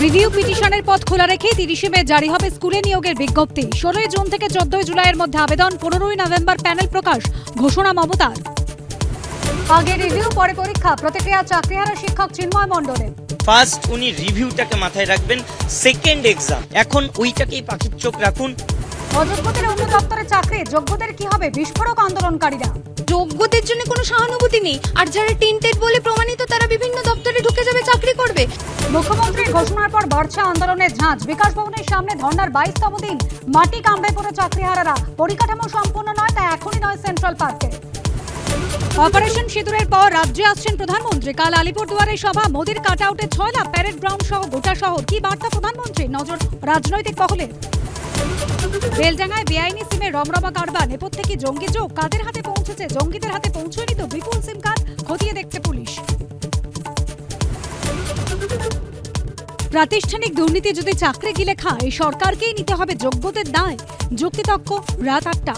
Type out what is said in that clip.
Review পিটিশনের পথ খোলা রেখে 30 মে জারি হবে স্কুলে নিয়োগের বিজ্ঞপ্তি। 16 জুন থেকে 14 জুলাইয়ের মধ্যে আবেদন, 15 নভেম্বর প্যানেল প্রকাশ, ঘোষণা মমতার। আগে রিভিউ পরে পরীক্ষা, প্রতিক্রিয়া চাকরিহারা শিক্ষক চিন্ময় মণ্ডলের। ফার্স্ট উনি রিভিউটাকে মাথায় রাখবেন, সেকেন্ড এক্সাম, এখন ওইটাকেই পাখির চোখ রাখুন। অযোগ্যদের অন্য দপ্তরে চাকরি, যোগ্যদের কি হবে? বিস্ফোরক আন্দোলনকারীরা। যোগ্যদের জন্য কোনো সহানুভূতি নেই, আর যারা টেন্টেড বলে প্রমাণিত তারা বিভিন্ন দপ্তরে ঢুকে যাবে, চাকরি করবে। মুখ্যমন্ত্রীর ঘোষণার পর বাড়ছে আন্দোলনের ঝাঁজ। বিকাশ ভবনের সামনে ধর্নার 22তম দিন, মাটি কামড়ে পড়ে চাকরিহারারা। পরিকাঠামো সম্পূর্ণ নয়, তা এখনই নয় সেন্ট্রাল পার্কে। অপারেশন সিঁদুরের পর রাজ্যে আসছেন প্রধানমন্ত্রী। কাল আলিপুরদুয়ারে সভা, মোদির কাটআউটে 6 লাখ, প্যারেড গ্রাউন্ড সহ গোটা শহর। কি বার্তা প্রধানমন্ত্রী? নজর রাজনৈতিক মহলের। বেলডাঙ্গায় বেআইনি সিমে রমরমা কারবার, নেপথ্যে কি জঙ্গি যোগ? কাদের হাতে পৌঁছেছে? জঙ্গিদের হাতে পৌঁছয়নি তো বিপুল সিম কার্ড, খতিয়ে দেখছে পুলিশ। প্রাতিষ্ঠানিক দুর্নীতি যদি চাকরি গিলে খায়, এই সরকারকেই নিতে হবে যোগ্যদের দায়। যুক্তিতক্ক, রাত 8টা।